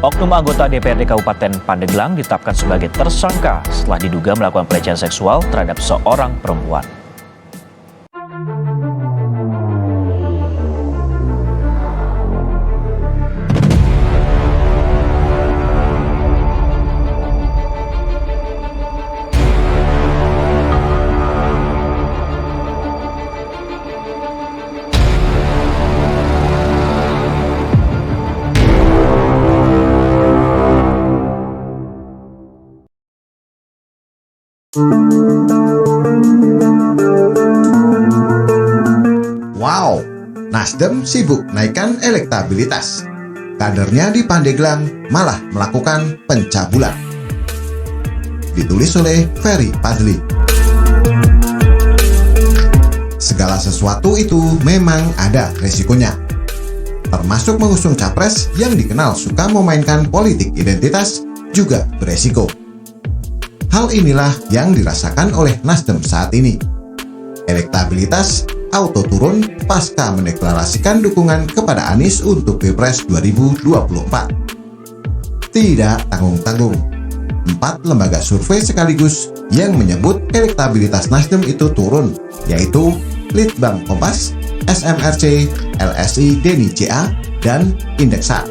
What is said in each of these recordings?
Oknum anggota DPRD Kabupaten Pandeglang ditetapkan sebagai tersangka setelah diduga melakukan pelecehan seksual terhadap seorang perempuan. Wow, Nasdem sibuk naikkan elektabilitas. Kadernya di Pandeglang malah melakukan pencabulan. Ditulis oleh Ferry Fadli. Segala sesuatu itu memang ada resikonya, termasuk mengusung capres yang dikenal suka memainkan politik identitas juga beresiko. Hal inilah yang dirasakan oleh Nasdem saat ini. Elektabilitas auto turun pasca mendeklarasikan dukungan kepada Anies untuk Pilpres 2024. Tidak tanggung-tanggung, 4 lembaga survei sekaligus yang menyebut elektabilitas Nasdem itu turun, yaitu Litbang Kompas, SMRC, LSI Deni CA, dan Indeksat.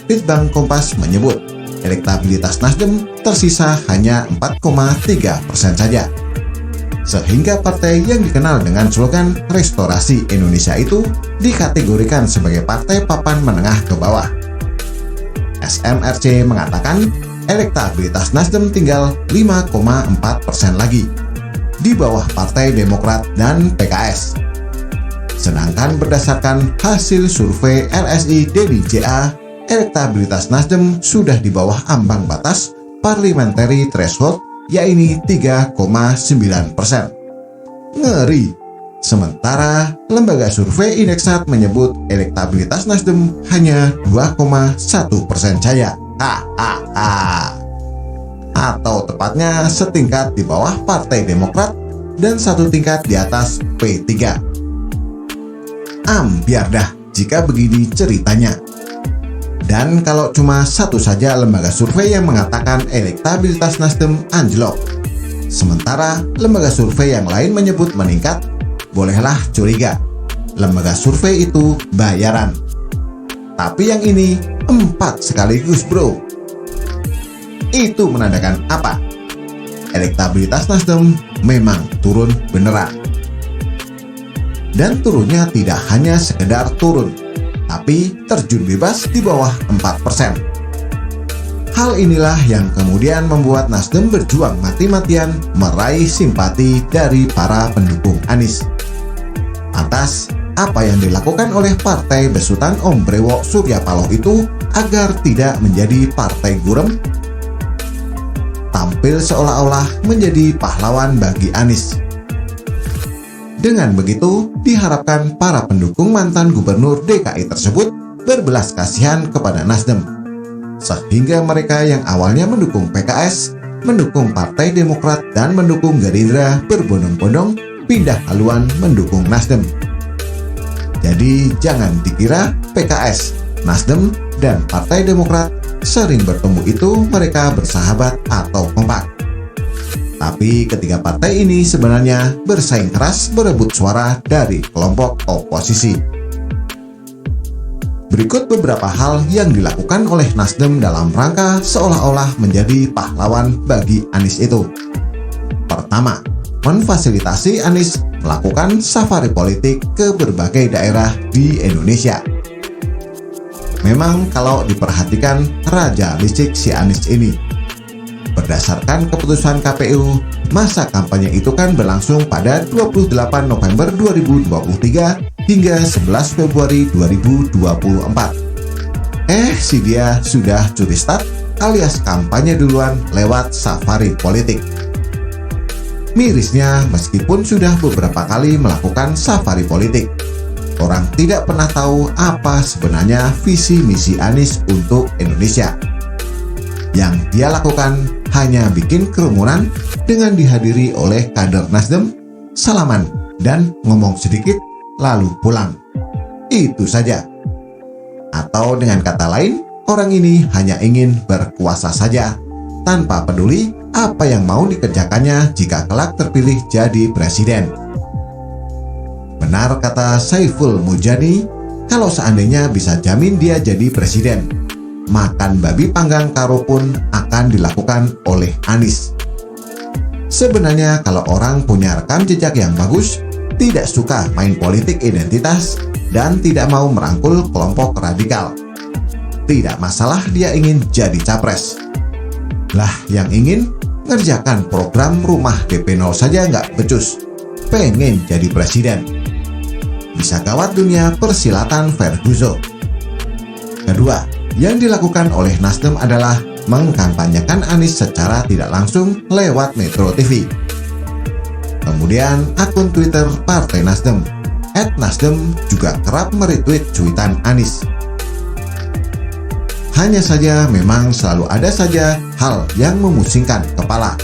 Litbang Kompas menyebut elektabilitas Nasdem tersisa hanya 4,3% saja. Sehingga partai yang dikenal dengan slogan Restorasi Indonesia itu dikategorikan sebagai partai papan menengah ke bawah. SMRC mengatakan elektabilitas Nasdem tinggal 5,4% lagi, di bawah Partai Demokrat dan PKS. Sedangkan berdasarkan hasil survei LSI Deni CA, elektabilitas Nasdem sudah di bawah ambang batas parliamentary threshold, yaitu 3,9%. Ngeri. Sementara lembaga survei Indeksat menyebut elektabilitas Nasdem hanya 2,1% saja. Atau tepatnya setingkat di bawah Partai Demokrat dan satu tingkat di atas P3. Biar dah jika begini ceritanya. Dan kalau cuma satu saja lembaga survei yang mengatakan elektabilitas Nasdem anjlok, sementara lembaga survei yang lain menyebut meningkat, bolehlah curiga. Lembaga survei itu bayaran. Tapi yang ini 4 sekaligus, bro. Itu menandakan apa? Elektabilitas Nasdem memang turun beneran. Dan turunnya tidak hanya sekedar turun, tapi terjun bebas di bawah 4%. Hal inilah yang kemudian membuat Nasdem berjuang mati-matian meraih simpati dari para pendukung Anies. Atas apa yang dilakukan oleh partai besutan Om Brewok Surya Paloh itu agar tidak menjadi partai gurem, tampil seolah-olah menjadi pahlawan bagi Anies. Dengan begitu, diharapkan para pendukung mantan gubernur DKI tersebut berbelas kasihan kepada Nasdem, sehingga mereka yang awalnya mendukung PKS, mendukung Partai Demokrat, dan mendukung Gerindra berbondong-bondong pindah haluan mendukung Nasdem. Jadi jangan dikira PKS, Nasdem, dan Partai Demokrat sering bertemu itu mereka bersahabat atau kompak. Tapi ketiga partai ini sebenarnya bersaing keras berebut suara dari kelompok oposisi. Berikut beberapa hal yang dilakukan oleh Nasdem dalam rangka seolah-olah menjadi pahlawan bagi Anies itu. Pertama, memfasilitasi Anies melakukan safari politik ke berbagai daerah di Indonesia. Memang kalau diperhatikan raja licik si Anies ini. Berdasarkan keputusan KPU, masa kampanye itu kan berlangsung pada 28 November 2023 hingga 11 Februari 2024. Si dia sudah curi start alias kampanye duluan lewat safari politik. Mirisnya, meskipun sudah beberapa kali melakukan safari politik, orang tidak pernah tahu apa sebenarnya visi misi Anies untuk Indonesia. Yang dia lakukan hanya bikin kerumunan dengan dihadiri oleh kader Nasdem, salaman, dan ngomong sedikit lalu pulang. Itu saja. Atau dengan kata lain, orang ini hanya ingin berkuasa saja, tanpa peduli apa yang mau dikerjakannya jika kelak terpilih jadi presiden. Benar kata Saiful Mujani, kalau seandainya bisa jamin dia jadi presiden, makan babi panggang karo pun akan dilakukan oleh Anies. Sebenarnya kalau orang punya rekam jejak yang bagus, tidak suka main politik identitas, dan tidak mau merangkul kelompok radikal, tidak masalah dia ingin jadi capres. Lah yang ingin ngerjakan program rumah DP 0 saja nggak becus, pengen jadi presiden. Bisa gawat dunia persilatan Ferguson. Kedua, yang dilakukan oleh Nasdem adalah mengkampanyekan Anies secara tidak langsung lewat Metro TV. Kemudian akun Twitter Partai Nasdem, @Nasdem juga kerap meretweet cuitan Anies. Hanya saja memang selalu ada saja hal yang memusingkan kepala.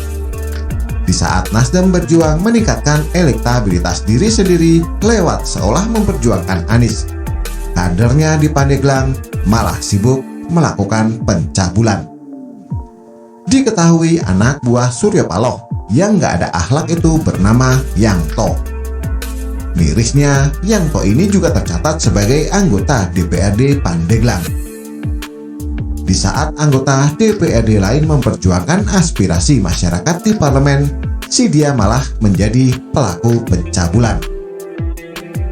Di saat Nasdem berjuang meningkatkan elektabilitas diri sendiri lewat seolah memperjuangkan Anies, kadernya di Pandeglang malah sibuk melakukan pencabulan. Diketahui anak buah Surya Paloh yang nggak ada akhlak itu bernama Yangto. Mirisnya, Yangto ini juga tercatat sebagai anggota DPRD Pandeglang. Di saat anggota DPRD lain memperjuangkan aspirasi masyarakat di parlemen, si dia malah menjadi pelaku pencabulan.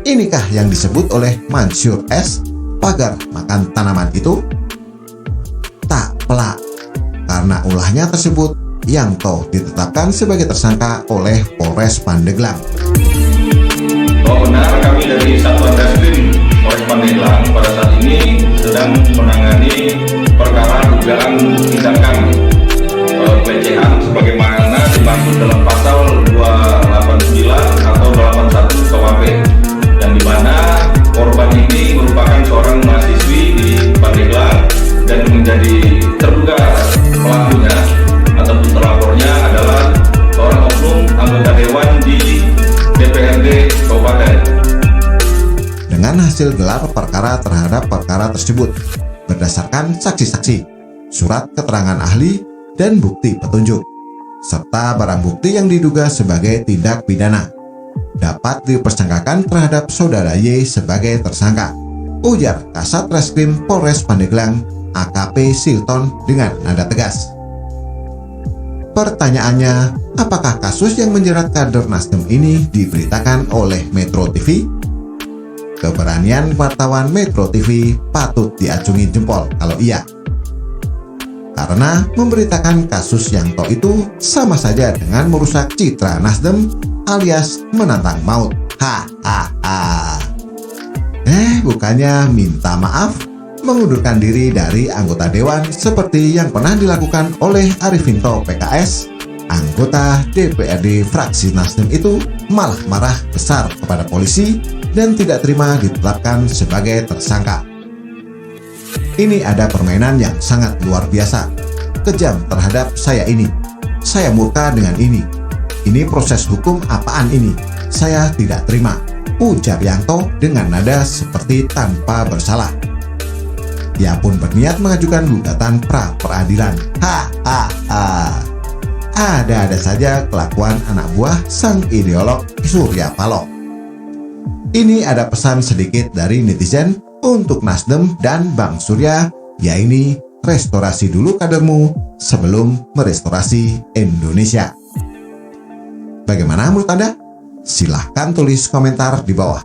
Inikah yang disebut oleh Mansur S. pagar makan tanaman itu? Tak pelak, karena ulahnya tersebut, Yangto ditetapkan sebagai tersangka oleh Polres Pandeglang. Bahwa benar kami dari Satuan Reskrim Polres Pandeglang pada saat ini sedang menangani perkara dugaan tindakan pelecehan sebagaimana dimaksud dalam pasal 289 atau 81 KUHP, yang dimana korban ini merupakan seorang mahasiswi di Pandeglang dan menjadi terduga pelakunya ataupun terlapornya adalah seorang oknum anggota dewan di DPRD Kabupaten. Dengan hasil gelar perkara terhadap perkara tersebut berdasarkan saksi-saksi, surat keterangan ahli, dan bukti petunjuk, serta barang bukti yang diduga sebagai tindak pidana, dapat dipersangkakan terhadap saudara Y sebagai tersangka, ujar Kasat Reskrim Polres Pandeglang AKP Silton dengan nada tegas. Pertanyaannya, apakah kasus yang menjerat kader Nasdem ini diberitakan oleh Metro TV? Keberanian wartawan Metro TV patut diacungi jempol kalau iya. Karena memberitakan kasus Yangto itu sama saja dengan merusak citra Nasdem alias menantang maut. Bukannya minta maaf, mengundurkan diri dari anggota dewan seperti yang pernah dilakukan oleh Arifinto PKS, anggota DPRD fraksi Nasdem itu malah marah besar kepada polisi dan tidak terima ditetapkan sebagai tersangka. Ini ada permainan yang sangat luar biasa, kejam terhadap saya ini. Saya murka dengan ini. Ini proses hukum apaan ini? Saya tidak terima, ujar Yangto dengan nada seperti tanpa bersalah. Ia pun berniat mengajukan gugatan pra peradilan. Ada-ada saja kelakuan anak buah sang ideolog Surya Paloh. Ini ada pesan sedikit dari netizen untuk Nasdem dan Bang Surya, yaitu restorasi dulu kadermu sebelum merestorasi Indonesia. Bagaimana menurut Anda? Silahkan tulis komentar di bawah.